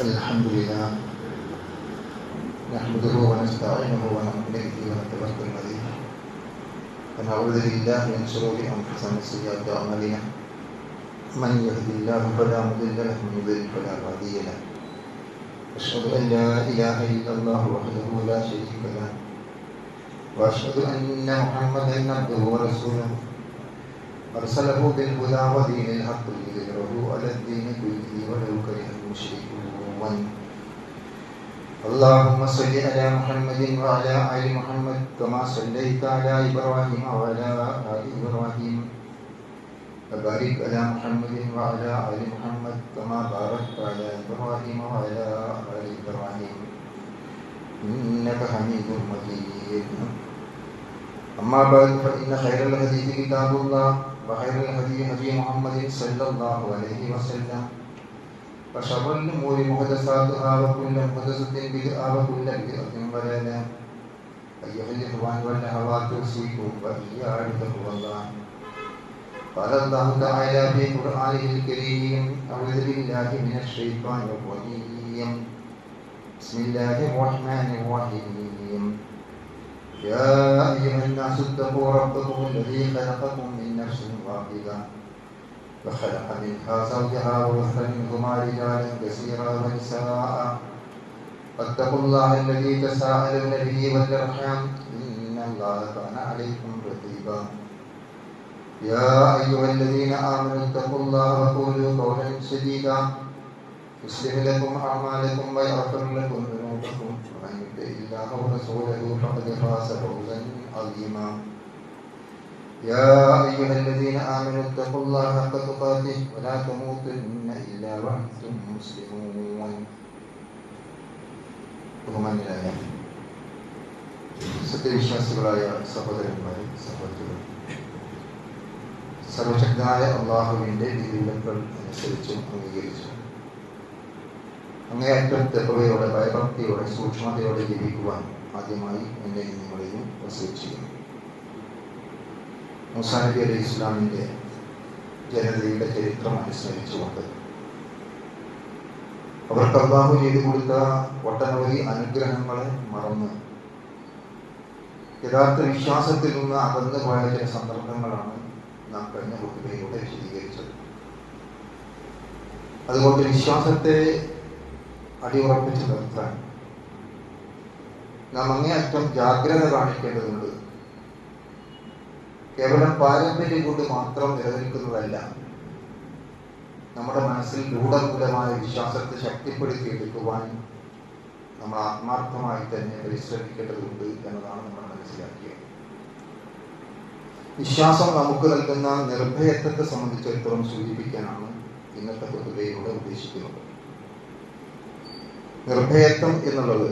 الحمد لله نحمده ونستعينه ونؤمن به ونتوكل عليه ونعوذ بالله من شرور انفسنا وسيئات اعمالنا من يهد الله فلا مضل له ومن يضلل فلا هادي له اشهد ان لا اله الا الله وحده لا شريك له واشهد ان محمدا عبده ورسوله ارسله بالهدى ودين الحق ليظهره على الدين كله ولو كره المشركون. اللهم صل على محمد وعلى آل محمد كما صليت على إبراهيم وعلى آل إبراهيم وبارك على محمد وعلى آل محمد كما باركت على إبراهيم وعلى آل إبراهيم إنك حميد مجيد. أما بعد فإن خير الحديث كتاب الله وخير الهدي هدي محمد صلى الله عليه وسلم وشر الأمور محدثاتها وكل محدثة بدعة وكل بدعة ضلالة. أيها الإخوان والأخوات أوصيكم وإياي بتقوى الله. قال الله تعالى في قرآنه الكريم: أعوذ بالله من الشيطان الرجيم بسم الله الرحمن الرحيم. يا أيها الناس اتقوا ربكم الذي خلقكم من نفس واحدة وخلق منها زوجها وبث منهما رجالا كثيرا ونساء واتقوا الله الذي تساءلون به والأرحام إن الله كان عليكم رقيبا. يا أيها الذين آمنوا اتقوا الله وقولوا قولا سديدا يصلح لكم أعمالكم ويغفر لكم ذنوبكم ومن يطع الله ورسوله فقد فاز فوزا عظيما. يا أيها الذين آمنوا اتقوا الله حق تقاته ولا تموتن إلا وأنتم مسلمون. ബഹുമാന്യരായ സത്യവിശ്വാസികളായ സഹോദരന്മാരെ, സഹോദരികൾ, സർവശക്തനായ അള്ളാഹുവിൻ്റെ വിധിവിലക്കുകൾ അനുസരിച്ചും അംഗീകരിച്ചു അങ്ങേയറ്റം തെപ്പവയോടെ ഭയഭക്തിയോടെ സൂക്ഷ്മതയോടെ ജീവിക്കുവാൻ ആദ്യമായി എന്നെ നിങ്ങളെയും വസിച്ചിരുന്നു. മൂസാ നബി അലൈഹി ഇസ്ലാമിൻ്റെ ജനതയുടെ ചരിത്രം അനുസ്മരിച്ചുകൊണ്ട് അവർക്ക് അല്ലാഹു ചെയ്തു കൊടുത്ത ഒട്ടനവധി അനുഗ്രഹങ്ങളെ മറന്ന് യഥാർത്ഥ വിശ്വാസത്തിൽ നിന്ന് അകന്നു പോയ ചില സന്ദർഭങ്ങളാണ് നാം കഴിഞ്ഞ കുട്ടികളിലൂടെ വിശദീകരിച്ചത്. അതുകൊണ്ട് വിശ്വാസത്തെ അടിയുറപ്പിച്ച് നിർത്താൻ നാം അങ്ങേയറ്റം ജാഗ്രത കാണിക്കേണ്ടതുണ്ട്. കേവലം പാരമ്പര്യം കൊണ്ട് മാത്രം നിലനിൽക്കുന്നതല്ല, നമ്മുടെ മനസ്സിൽ രൂഢമൂലമായ വിശ്വാസത്തെ ശക്തിപ്പെടുത്തിയെടുക്കുവാൻ നമ്മൾ ആത്മാർത്ഥമായി തന്നെ പരിശ്രമിക്കേണ്ടതുണ്ട് എന്നതാണ് നമ്മൾ മനസ്സിലാക്കിയത്. വിശ്വാസം നമുക്ക് നൽകുന്ന നിർഭയത്വത്തെ സംബന്ധിച്ചിടത്തോളം സൂചിപ്പിക്കാനാണ് ഇന്നത്തെ പൊതുവയിലൂടെ ഉദ്ദേശിക്കുന്നത്. നിർഭയത്വം എന്നുള്ളത്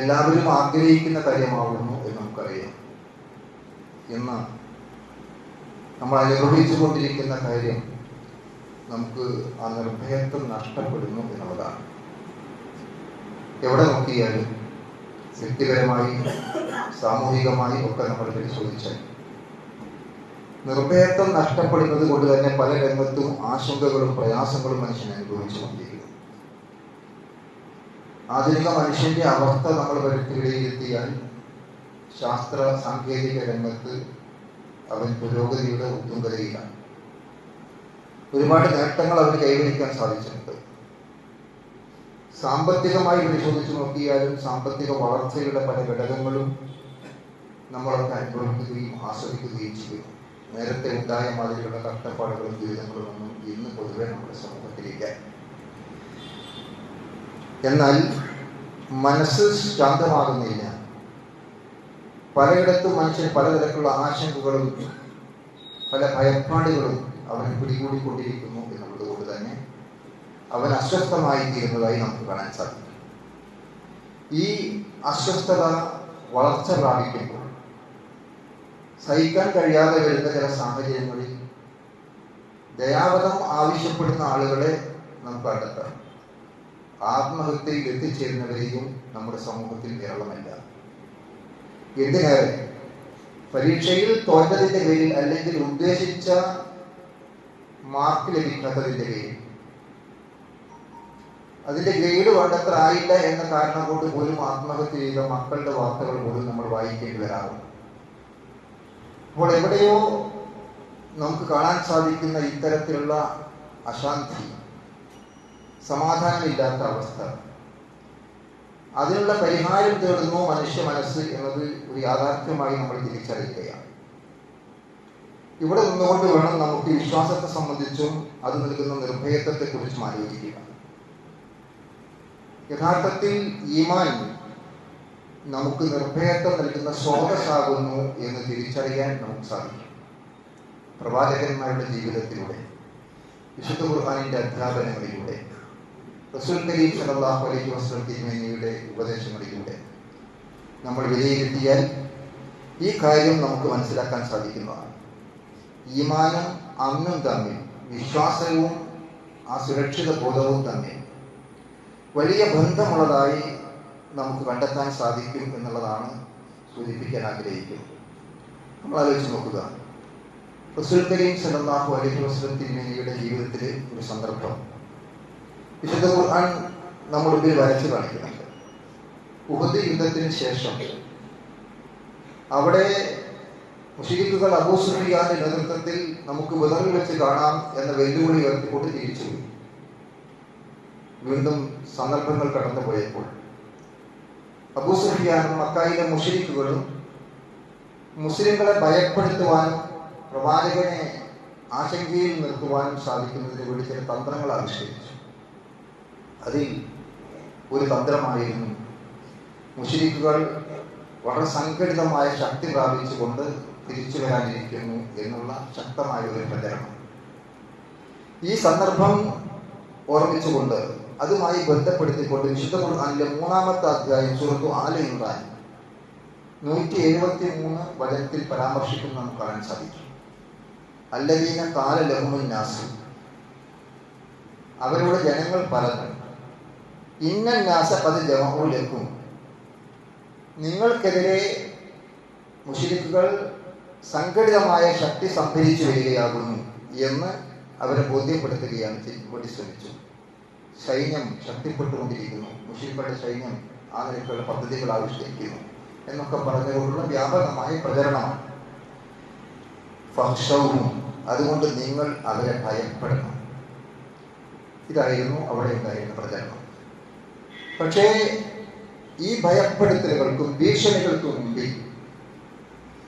എല്ലാവരും ആഗ്രഹിക്കുന്ന കാര്യമാകുന്നു എന്ന് നമുക്കറിയാം. ഇന്ന് നമ്മൾ അനുഭവിച്ചു കൊണ്ടിരിക്കുന്ന കാര്യം നമുക്ക് ആ നിർഭയത്വം നഷ്ടപ്പെടുന്നു എന്നുള്ളതാണ്. എവിടെ നോക്കിയാലും വ്യക്തിപരമായി സാമൂഹികമായി ഒക്കെ നമ്മൾ പരിശോധിച്ചാൽ നിർഭയത്വം നഷ്ടപ്പെടുന്നത് കൊണ്ട് തന്നെ പല രംഗത്തും ആശങ്കകളും പ്രയാസങ്ങളും മനുഷ്യൻ അനുഭവിച്ചു കൊണ്ടിരിക്കുന്നു. ആധുനിക മനുഷ്യന്റെ അവസ്ഥ നമ്മൾ വിലയിരുത്തിയാൽ ശാസ്ത്ര സാങ്കേതിക രംഗത്ത് അവൻ പുരോഗതിയുടെ ഉത്തുംഗതയിലാണ്. ഒരുപാട് നേട്ടങ്ങൾ അവന് കൈവരിക്കാൻ സാധിച്ചിട്ടുണ്ട്. സാമ്പത്തികമായി പരിശോധിച്ച് നോക്കിയാലും സാമ്പത്തിക വളർച്ചയുടെ പല ഘടകങ്ങളും നമ്മളൊക്കെ അനുഭവിക്കുകയും ആസ്വദിക്കുകയും ചെയ്യുന്നു. നേരത്തെ ഉണ്ടായ മാതിരിയുള്ള കഷ്ടപ്പാടുകളും ദുരിതങ്ങളും ഒന്നും ഇന്ന് പൊതുവെ നമ്മുടെ സമൂഹത്തിലില്ല. എന്നാൽ മനസ്സ് ശാന്തമാകുന്നില്ല. പലയിടത്തും മനുഷ്യൻ പലതരത്തിലുള്ള ആശങ്കകളും പല ഭയപ്പാടുകളും അവനെ പിടികൂടിക്കൊണ്ടിരിക്കുന്നു എന്നുള്ളത് കൊണ്ട് തന്നെ അവൻ അസ്വസ്ഥമായി തീരുന്നതായി നമുക്ക് കാണാൻ സാധിക്കും. ഈ അസ്വസ്ഥത വളർച്ച പ്രാപിക്കുമ്പോൾ സഹിക്കാൻ കഴിയാതെ വരുന്ന ചില സാഹചര്യങ്ങളിൽ ദയാവധം ആവശ്യപ്പെടുന്ന ആളുകളെ നമുക്ക് കണ്ടെത്താം. ആത്മഹത്യയിൽ എത്തിച്ചേരുന്നവരെയും നമ്മുടെ സമൂഹത്തിൽ വിരളമല്ല. എന്തിനേറെ പരീക്ഷയിൽ തോറ്റതിന്റെ പേരിൽ അല്ലെങ്കിൽ ഉദ്ദേശിച്ച മാർക്ക് ലഭിക്കാത്തതിന്റെ പേരിൽ അതിൻ്റെ ഗ്രേഡ് വേണ്ടത്ര ആയില്ല എന്ന കാരണം കൊണ്ട് പോലും ആത്മഹത്യ ചെയ്ത മക്കളുടെ വാർത്തകൾ പോലും നമ്മൾ വായിക്കേണ്ടി വരാറുണ്ട്. അപ്പോൾ എവിടെയോ നമുക്ക് കാണാൻ സാധിക്കുന്ന ഇത്തരത്തിലുള്ള അശാന്തി, സമാധാനമില്ലാത്ത അവസ്ഥ, അതിനുള്ള പരിഹാരം തേടുന്നു മനുഷ്യ മനസ്സ് എന്നത് ഒരു യാഥാർത്ഥ്യമായി നമ്മൾ തിരിച്ചറിയുകയാണ്. ഇവിടെ നിന്നുകൊണ്ട് വേണം നമുക്ക് വിശ്വാസത്തെ സംബന്ധിച്ചും അത് നൽകുന്ന നിർഭയത്വത്തെക്കുറിച്ചും ആലോചിക്കുക. യഥാർത്ഥത്തിൽ ഈമാൻ നമുക്ക് നിർഭയത്വം നൽകുന്ന സ്രോതസ്സാകുന്നു എന്ന് തിരിച്ചറിയാൻ നമുക്ക് സാധിക്കും. പ്രവാചകന്മാരുടെ ജീവിതത്തിലൂടെ, വിശുദ്ധ ഖുർആനിൻ്റെ അധ്യാപനങ്ങളിലൂടെ, റസൂൽ കരീം സല്ലല്ലാഹു അലൈഹി വസല്ലം തിരുമേനിയുടെ ഉപദേശങ്ങളിലൂടെ നമ്മൾ വിലയിരുത്തിയാൽ ഈ കാര്യം നമുക്ക് മനസ്സിലാക്കാൻ സാധിക്കുന്നതാണ്. ഈമാനും അമ്നും തമ്മിൽ, വിശ്വാസവും ആ സുരക്ഷിത ബോധവും തമ്മിൽ വലിയ ബന്ധമുള്ളതായി നമുക്ക് കണ്ടെത്താൻ സാധിക്കും എന്നുള്ളതാണ് സൂചിപ്പിക്കാൻ ആഗ്രഹിക്കുന്നത്. നമ്മൾ ആലോചിച്ച് നോക്കുക. റസൂൽ കരീം സല്ലല്ലാഹു അലൈഹി വസല്ലം തിരുമേനിയുടെ ജീവിതത്തിലെ ഒരു സന്ദർഭം വിശുദ്ധ ഖുർആൻ നമ്മുടെ മുമ്പിൽ വരച്ചു കാണിക്കുന്നുണ്ട്. ഉഹദ് യുദ്ധത്തിന് ശേഷം അവിടെ മുശ്രിക്കുകൾ അബൂ സുഫിയാന്റെ നേതൃത്വത്തിൽ നമുക്ക് ബദറിൽ വെച്ച് കാണാം എന്ന വെല്ലുവിളി ഉയർത്തിക്കൊണ്ട് തിരിച്ചുപോയി. വീണ്ടും സന്ദർഭങ്ങൾ കടന്നു പോയപ്പോൾ അബൂ സുഫിയാനും മക്കയിലെ മുശ്രിക്കുകളും മുസ്ലിങ്ങളെ ഭയപ്പെടുത്തുവാനും പ്രവാചകനെ ആശങ്കയിൽ നിർത്തുവാനും സാധിക്കുന്നതിന് വേണ്ടി ചില തന്ത്രങ്ങൾ ആവിഷ്കരിച്ചു. അതിൽ ഒരു തന്ത്രമായിരുന്നു മുശ്രിക്കുകൾ വളരെ സംഘടിതമായ ശക്തി പ്രാപിച്ചുകൊണ്ട് തിരിച്ചു വരാനിരിക്കുന്നു എന്നുള്ള ശക്തമായ ഒരു പ്രചരണം. ഈ സന്ദർഭം ഓർമ്മിച്ചുകൊണ്ട് അതുമായി ബന്ധപ്പെടുത്തിക്കൊണ്ട് വിശുദ്ധ ഖുർആനിലെ 3-ാമത്തെ അധ്യായം സൂറത്തു ആല ഇംറാൻ 173 വചനത്തിൽ പരാമർശിക്കുന്ന നമുക്ക് കാണാൻ സാധിക്കും. അല്ലദീന ഖാല ലഹുമുൻ നാസ്, അവരോട് ജനങ്ങൾ പറഞ്ഞു, ഇന്നൻ നാസ ഖദ് ജമഉ ലക്കും, നിങ്ങൾക്കെതിരെ മുശ്രിക്കുകൾ സംഘടിതമായ ശക്തി സംഭരിച്ചു വരികയാകുന്നു എന്ന് അവരെ ബോധ്യപ്പെടുത്തുകയാണ് വേണ്ടി ശ്രമിച്ചു. സൈന്യം ശക്തിപ്പെട്ടുകൊണ്ടിരിക്കുന്നു, മുശ്രിക്കുകളുടെ സൈന്യം ആ നിലയ്ക്കുള്ള പദ്ധതികൾ ആവിഷ്കരിക്കുന്നു എന്നൊക്കെ പറഞ്ഞുകൊണ്ടുള്ള വ്യാപകമായ പ്രചരണമാണ്. ഫഖ്ശൗഹും, അതുകൊണ്ട് നിങ്ങൾ അവരെ ഭയപ്പെടണം. ഇതായിരുന്നു അവിടെ ഉണ്ടായിരുന്ന പ്രചരണം. പക്ഷേ ഈ ഭയപ്പെടുത്തലുകൾക്കും ഭീഷണികൾക്കും മുമ്പിൽ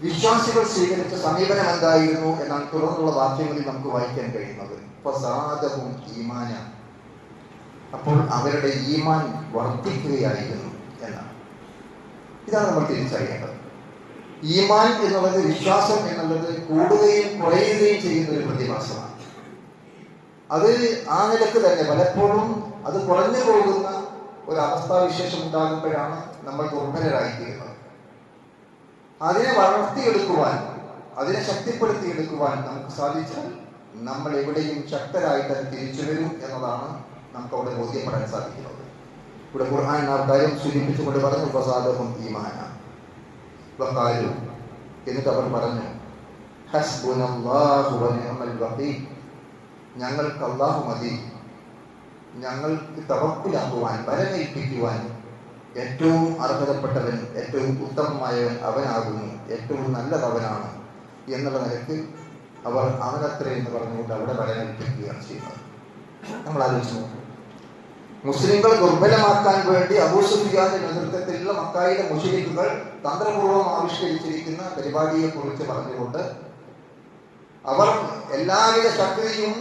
വിശ്വാസികൾ സ്വീകരിച്ച സമീപനം എന്തായിരുന്നു എന്നാണ് തുടർന്നുള്ള വാക്യങ്ങളിൽ നമുക്ക് വായിക്കാൻ കഴിയുന്നത്. ഫസാദഹും ഈമാന, അപ്പോൾ അവരുടെ ഈമാൻ വർദ്ധിക്കുകയായിരുന്നു എന്നാണ്. ഇതാണ് നമ്മൾ തിരിച്ചറിയേണ്ടത്. ഈമാൻ എന്നുള്ളത്, വിശ്വാസം എന്നുള്ളത് കൂടുകയും കുറയുകയും ചെയ്യുന്ന ഒരു പ്രതിഭാസമാണ്. അത് ആ നിലക്ക് തന്നെ പലപ്പോഴും അത് കുറഞ്ഞു പോകുന്ന ഒരവസ്ഥാവിശേഷം ഉണ്ടാകുമ്പോഴാണ് നമ്മൾ ദുർബലരായിത്തീരുന്നത്. അതിനെ വളർത്തിയെടുക്കുവാൻ, അതിനെ ശക്തിപ്പെടുത്തിയെടുക്കുവാൻ നമുക്ക് സാധിച്ചാൽ നമ്മൾ എവിടെയും ശക്തരായി തന്നെ തിരിച്ചു വരും എന്നതാണ് നമുക്ക് അവിടെ ബോധ്യപ്പെടാൻ സാധിക്കുന്നത്. ഇവിടെ ഖുർആൻ ആ കാര്യം സൂചിപ്പിച്ചുകൊണ്ട് പറഞ്ഞു, ഫസാദഹും ഈമാന വഖാലു, എന്നിട്ട് അവർ പറഞ്ഞു, ഹസ്ബുനല്ലാഹു വനിഅമൽ വകീൽ, ഞങ്ങൾക്ക് അല്ലാഹു മതി, ഞങ്ങൾക്ക് തവക്കുലാക്കുവാൻ, വരമേൽപ്പിക്കുവാൻ ഏറ്റവും അർഹതപ്പെട്ടവൻ, ഏറ്റവും ഉത്തമമായവൻ അവനാകുന്നു, ഏറ്റവും നല്ലതവനാണ് എന്നുള്ള നിലയ്ക്ക് അവർ അവനത്ര എന്ന് പറഞ്ഞുകൊണ്ട് അവിടെ വരമേൽപ്പിക്കുകയാണ് ചെയ്യുന്നത്. നമ്മൾ ആലോചിച്ച് നോക്കും. മുസ്ലിങ്ങൾ ദുർബലമാക്കാൻ വേണ്ടി അബൂ സുഫിയാന്റെ നേതൃത്വത്തിലുള്ള മക്കായിലെ മുശ്രിക്കുകൾ തന്ത്രപൂർവ്വം ആവിഷ്കരിച്ചിരിക്കുന്ന പരിപാടിയെക്കുറിച്ച് പറഞ്ഞുകൊണ്ട് അവർ എല്ലാവിധ ശക്തിയും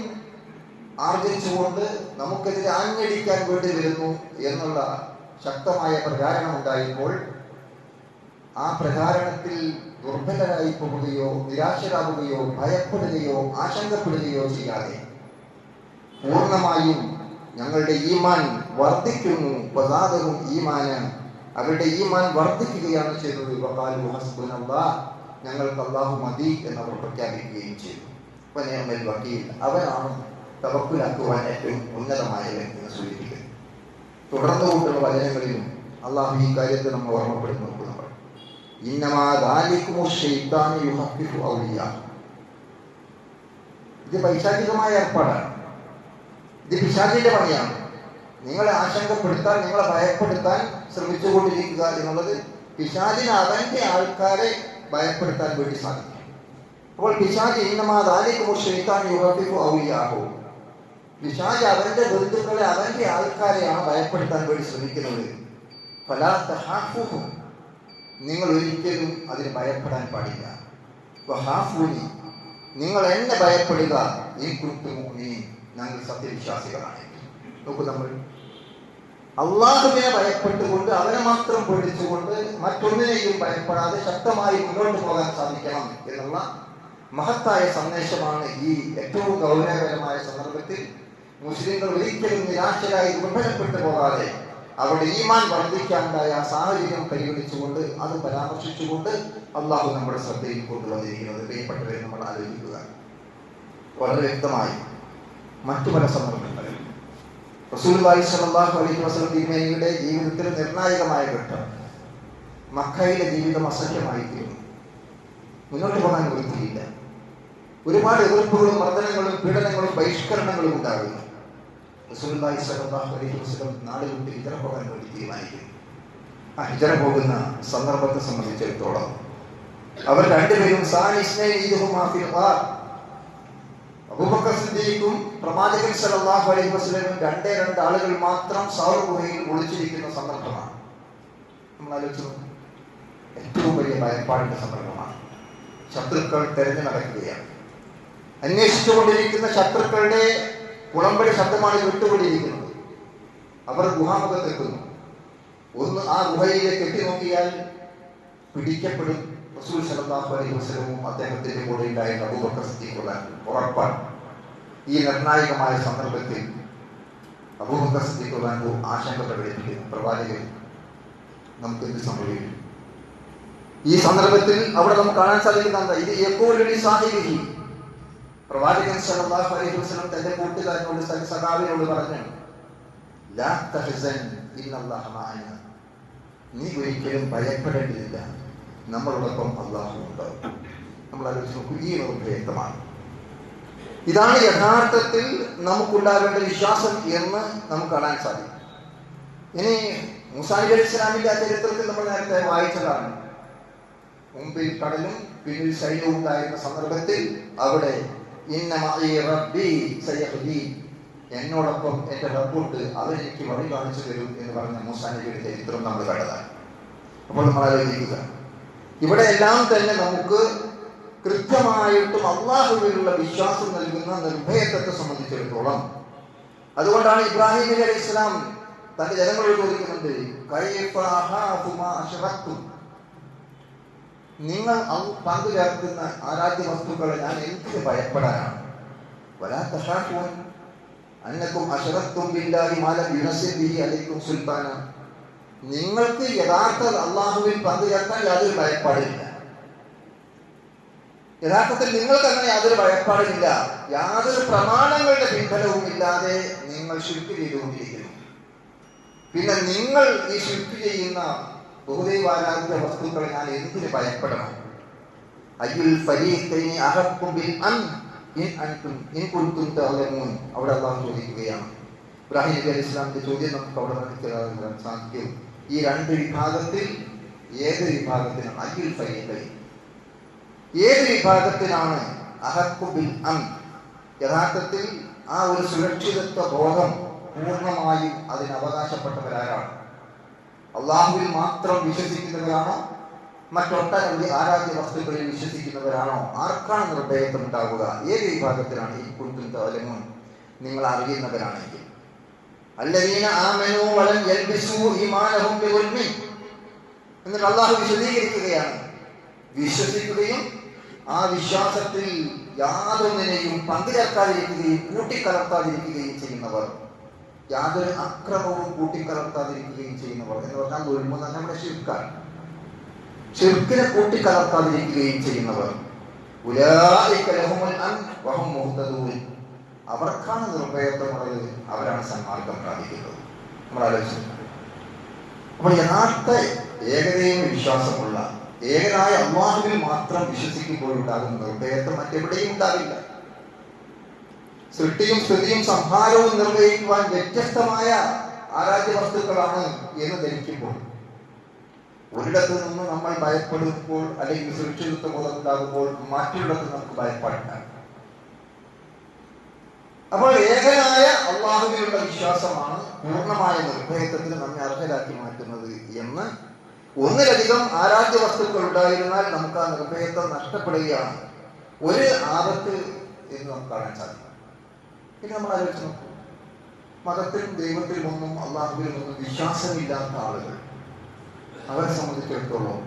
ആർജിച്ചുകൊണ്ട് നമുക്കെതിരെ ആഞ്ഞടിക്കാൻ വേണ്ടി വരുന്നു എന്നുള്ള ശക്തമായ പ്രചാരണം ഉണ്ടായപ്പോൾ ആ പ്രചാരണത്തിൽ ദുർബലരായി പോവുകയോ നിരാശരാകുകയോ ഭയപ്പെടുകയോ ആശങ്കപ്പെടുകയോ ചെയ്യാതെ പൂർണ്ണമായും ഞങ്ങളുടെ ഈമാൻ വർദ്ധിക്കുന്നു, ഫസാദഹും ഈമാന, അവരുടെ ഈമാൻ വർദ്ധിക്കുകയാണ് ചെയ്തത്. വഖാലു ഹസ്ബുനല്ലാഹ്, ഞങ്ങൾക്ക് അല്ലാഹു മതി എന്നവർ പ്രഖ്യാപിക്കുകയും ചെയ്തു. വനിഅമൽ വകീൽ, അവനാണ് തവക്കുലാക്കുവാൻ ഏറ്റവും ഉന്നതമായവൻ എന്ന് സൂചിപ്പിക്കുന്നു. തുടർന്നുകൊണ്ടുള്ള വചനങ്ങളിലും അള്ളാഹു ഈ കാര്യത്തെ നമ്മൾ ഓർമ്മപ്പെടുത്തി നോക്കുന്നു. ഇന്നമാ ദാലികുമു ശൈത്താനു യുഹഫിഫു ഔലിയാ, ഇത് പൈശാചികമായ ഏർപ്പാടാണ്, ഇത് പിശാചിന്റെ പണിയാണ്. നിങ്ങളെ ആശങ്കപ്പെടുത്താൻ, നിങ്ങളെ ഭയപ്പെടുത്താൻ ശ്രമിച്ചുകൊണ്ടിരിക്കുക എന്നുള്ളത് പിശാചിന് അവന്റെ ആൾക്കാരെ ഭയപ്പെടുത്താൻ വേണ്ടി സാധിക്കും. അപ്പോൾ പിശാച് പിശാച് അവന്റെ ബന്ധുക്കളെ, അവന്റെ ആൾക്കാരെയാണ് ഭയപ്പെടുത്താൻ വേണ്ടി ശ്രമിക്കുന്നത്. ഫലാ തഹാഫൂഹും, നിങ്ങൾ ഒരിക്കലും അതിന് ഭയപ്പെടാൻ പാടില്ല. വഹാഫൂനി, നിങ്ങൾ എന്നെ ഭയപ്പെടുക, ഇൻ കുൻതും മുഅ്മിനീൻ, ഞങ്ങൾ സത്യവിശ്വാസികളാണ്. നോക്കൂ, നമ്മൾ അള്ളാഹുവിനെ ഭയപ്പെട്ടുകൊണ്ട്, അവനെ മാത്രം പേടിച്ചുകൊണ്ട്, മറ്റൊന്നിനെയും ഭയപ്പെടാതെ ശക്തമായി മുന്നോട്ട് പോകാൻ സാധിക്കണം എന്നുള്ള മഹത്തായ സന്ദേശമാണ് ഈ ഏറ്റവും ഗൗരവകരമായ സന്ദർഭത്തിൽ മുസ്ലിങ്ങൾ ഒരിക്കലും നിരാശരായി ദുർബലപ്പെട്ടു പോകാതെ അവിടെ ഈമാൻ വർദ്ധിക്കാനുണ്ടായ സാഹചര്യം പരിഗണിച്ചുകൊണ്ട്, അത് പരാമർശിച്ചുകൊണ്ട് അള്ളാഹു നമ്മുടെ ശ്രദ്ധയിൽ കൊണ്ടുവന്നിരിക്കുന്നത്. പ്രിയപ്പെട്ടവരെ, നമ്മൾ ആലോചിക്കുക. വളരെ വ്യക്തമായി മറ്റു പല സന്ദർഭങ്ങളിൽ റസൂലുള്ളാഹി സ്വല്ലല്ലാഹു അലൈഹി വസല്ലം തിരുമേനിയുടെ ജീവിതത്തിൽ നിർണായകമായ ഘട്ടം, മക്കയിലെ ജീവിതം അസഹ്യമായി തീർന്നു. മുന്നോട്ട് പോകാൻ വൃത്തിയില്ല. ഒരുപാട് എതിർപ്പുകളും മർദ്ദനങ്ങളും പീഡനങ്ങളും ബഹിഷ്കരണങ്ങളും ഉണ്ടാകുന്നു. റസൂലുള്ളാഹി സ്വല്ലല്ലാഹു അലൈഹി വസല്ലം നാട് വിട്ട് ഹിജറ പോകാൻ വേണ്ടി തീരുമാനിക്കുന്നു. ആ ഹിജറ പോകുന്ന സന്ദർഭത്തെ സംബന്ധിച്ചിടത്തോളം അവർ രണ്ടുപേരും അബൂബക്കർ സിദ്ദീഖും പ്രവാചകൻ സല്ലല്ലാഹു അലൈഹി വസല്ലം രണ്ടേ ആളുകൾ മാത്രം സൗർ ഗുഹയിൽ ഒളിച്ചിരിക്കുന്ന സന്ദർഭമാണ്. നമ്മൾ ആലോചിച്ചു, ഏറ്റവും വലിയ ഭയപ്പാടിന്റെ സന്ദർഭമാണ്. ശത്രുക്കൾ തെരഞ്ഞു നടക്കുകയാണ്. അന്വേഷിച്ചുകൊണ്ടിരിക്കുന്ന ശത്രുക്കളുടെ കുളമ്പടി ശബ്ദമാണ് വിട്ടുകൊണ്ടിരിക്കുന്നത്. അവർ ഗുഹാമുഖത്തെത്തുന്നു. ഒന്ന് ആ ഗുഹയിലേക്ക് എത്തി നോക്കിയാൽ പിടിക്കപ്പെടും. റസൂൽ സല്ലല്ലാഹു അലൈഹി വസല്ലം അദ്ദേഹത്തിന്റെ കൂടെ ഉണ്ടായിരുന്ന അബൂബക്കർ സിദ്ദീഖ് ഉറപ്പാണ്. ഈ നിർണായകമായ സന്ദർഭത്തിൽ അബൂബക്കർ സിദ്ദീഖ് ആശങ്ക പ്രകടിപ്പിക്കുന്നു. പ്രവാചകൻ, നമുക്ക് എന്ത് സംഭവിക്കും? ഈ സന്ദർഭത്തിൽ അവിടെ നമുക്ക് കാണാൻ സാധിക്കുന്ന ഇത് യഖൂലു സാഹിബിഹി, പ്രവാചകൻ സല്ലല്ലാഹു അലൈഹി വസല്ലം തന്റെ കൂട്ടുകാരനോട്, സഹാബിനോട് പറഞ്ഞു, ലാ തഹ്സൻ ഇന്നല്ലാഹ മഅനാ, നീ ഒരിക്കലും ഭയപ്പെടേണ്ടതില്ല, നമ്മളോടൊപ്പം അല്ലാഹു ഉണ്ടാവും. നമ്മൾ ആലോചിച്ച് നോക്കൂ, ഈ നിർഭയത്വമാണ്. ഇതാണ് യഥാർത്ഥത്തിൽ നമുക്കുണ്ടാകേണ്ട വിശ്വാസം എന്ന് നമുക്ക് കാണാൻ സാധിക്കും. ഇനി മൂസാ നബി അലൈഹി ഇസ്ലാമിന്റെ ആ ചരിത്രത്തിൽ നമ്മൾ നേരത്തെ വായിച്ചതാണ്. മുമ്പിൽ കടലും പിന്നിൽ സൈന്യവും ഉണ്ടായിരുന്ന സന്ദർഭത്തിൽ അവിടെ ഇന്ന മഅീ റബ്ബി സയഹ്ദീൻ, എന്നോടൊപ്പം എൻ്റെ റബ്ബുണ്ട്, അവൻ എനിക്ക് വഴി കാണിച്ചു തരും എന്ന് പറഞ്ഞ മൂസാ നബിയുടെ ചരിത്രം നമ്മൾ കണ്ടതാണ്. അപ്പോൾ നമ്മൾ ആലോചിക്കുക, ഇവിടെ എല്ലാം തന്നെ നമുക്ക് കൃത്യമായിട്ടും അള്ളാഹുവിലുള്ള വിശ്വാസം നൽകുന്ന നിർഭയത്വത്തെ സംബന്ധിച്ചിടത്തോളം. അതുകൊണ്ടാണ് ഇബ്രാഹിം നബി അലൈഹി ഇസ്ലാം തന്റെ ജനങ്ങളോട് ചോദിക്കുന്നുണ്ട്, കൈഫ അഖാഫു മാ അശ്റക്തും, നിങ്ങൾ പങ്കു ചേർക്കുന്ന ആരാധ്യ വസ്തുക്കളെ ഞാൻ എന്തിന് ഭയപ്പെടാനാണ്? വലാ തഖാഫൂൻ അന്നകും അശ്റക്തും ബില്ലാഹി മാ ലം യുനസ്സിൽ ബിഹി അലൈക്കും സുൽത്താന, നിങ്ങൾക്ക് യഥാർത്ഥ അള്ളാഹുവിൽ പങ്കു ചേർക്കാൻ യാതൊരു ഭയപ്പാടില്ല. യഥാർത്ഥത്തിൽ നിങ്ങൾക്ക് അങ്ങനെ യാതൊരു ഭയപ്പാടില്ല. യാതൊരു പ്രമാണങ്ങളുടെ പിൻബലവും ഇല്ലാതെ നിങ്ങൾ ശിർക്ക് ചെയ്തുകൊണ്ടിരിക്കുന്നു. പിന്നെ നിങ്ങൾ ഈ ശിർക്ക് ചെയ്യുന്ന ബഹുദൈവാരാധ്യ വസ്തുക്കളെ ഞാൻ എന്തിന് ഭയപ്പെടണം? അയ്യുൽ ഫരീഖൈനി അഹഖു ബിൽ അംൻ ഇൻ അൻതും ഇൻ കുൻതും തഅലമൂൻ, അവിടെ അല്ലാഹു ചോദിക്കുകയാണ്. ഇബ്രാഹിം നബി അലൈഹി ഇസ്ലാമിന്റെ ചോദ്യം നമുക്ക് അവിടെ മനസ്സിലാക്കാൻ സാധിക്കും. ഈ രണ്ട് വിഭാഗത്തിൽ ഏത് വിഭാഗത്തിനാണ് അയ്യുൽ ഫരീഖൈൻ, ഏത് വിഭാഗത്തിനാണ് അഹഖു ബിൽ അംൻ, യഥാർത്ഥത്തിൽ ആ ഒരു സുരക്ഷിതത്വ ബോധം പൂർണ്ണമായും അതിന് അവകാശപ്പെട്ടവരാരാണ്? അള്ളാഹുവിൽ മാത്രം വിശ്വസിക്കുന്നവരാണോ, മറ്റൊട്ടനവധി ആരാധ്യ വസ്തുക്കളിൽ വിശ്വസിക്കുന്നവരാണോ? ആർക്കാണ് നിർഭയത്വം ഉണ്ടാവുക? ഏത് വിഭാഗത്തിലാണ്? ഈ കുൻതും തഅലമൂൻ, നിങ്ങൾ അറിയുന്നവരാണെങ്കിൽ. അല്ലദീന ആമനൂ വലം യൽബിസൂ ഈമാനഹും ബിദുൽമിൻ, എന്നിട്ട് അള്ളാഹു വിശദീകരിക്കുകയാണ്, വിശ്വസിക്കുകയും ആ വിശ്വാസത്തിൽ യാതൊന്നിനെയും പങ്കുചേർക്കാതിരിക്കുകയും കൂട്ടിക്കലർത്താതിരിക്കുകയും ചെയ്യുന്നവർ, യാതൊരു അക്രമവും കൂട്ടിക്കലർത്താതിരിക്കുകയും ചെയ്യുന്നവർ എന്ന് പറഞ്ഞാൽ ദുൽമ് നമ്മുടെ ശിർക്കാണ്. ശിർക്കിനെ കൂട്ടിക്കലർത്താതിരിക്കുകയും ചെയ്യുന്നവർ, ഉലൈക ലഹുമുൽ അംൻ വഹും മുഹ്തദൂൻ, അവർക്കാണ് നിർഭയത്വമുള്ളത്, അവരാണ് സന്മാർഗം പ്രാപിക്കുന്നത്. നമ്മൾ ആലോചിച്ചു. അപ്പോൾ യഥാർത്ഥ ഏകദൈവ വിശ്വാസമുള്ള ഏകനായ അല്ലാഹുവിൽ മാത്രം വിശ്വസിക്കുമ്പോഴുണ്ടാകുന്ന നിർഭയത്വം മറ്റെവിടെയും ഉണ്ടാവില്ല. സൃഷ്ടിയും സ്ഥിതിയും സംഹാരവും നിർവഹിക്കുവാൻ വ്യത്യസ്തമായ ആരാധ്യ വസ്തുക്കളാണ് എന്ന് ധരിക്കുമ്പോൾ, ഒരിടത്ത് നിന്ന് നമ്മൾ ഭയപ്പെടുമ്പോൾ അല്ലെങ്കിൽ സുരക്ഷിതത്വ ബോധം ഉണ്ടാകുമ്പോൾ മറ്റൊരിടത്ത് നമുക്ക് ഭയപ്പാടില്ല. അപ്പോൾ ഏകനായ അള്ളാഹുവിലുള്ള വിശ്വാസമാണ് പൂർണ്ണമായ നിർഭയത്വത്തിന് നമ്മെ അർഹരാക്കി മാറ്റുന്നത് എന്ന്. ഒന്നിലധികം ആരാധ്യ വസ്തുക്കൾ ഉണ്ടായിരുന്നാൽ നമുക്ക് ആ നിർഭയത്വം നഷ്ടപ്പെടുകയാണ് ഒരു ആപത്ത് എന്ന് നമുക്ക് കാണാൻ സാധിക്കും. പിന്നെ നമ്മൾ ആലോചിച്ച് നോക്കും, മതത്തിലും ദൈവത്തിലും ഒന്നും അള്ളാഹുവിലും ഒന്നും വിശ്വാസമില്ലാത്ത ആളുകൾ, അവരെ സംബന്ധിച്ചിടത്തോളം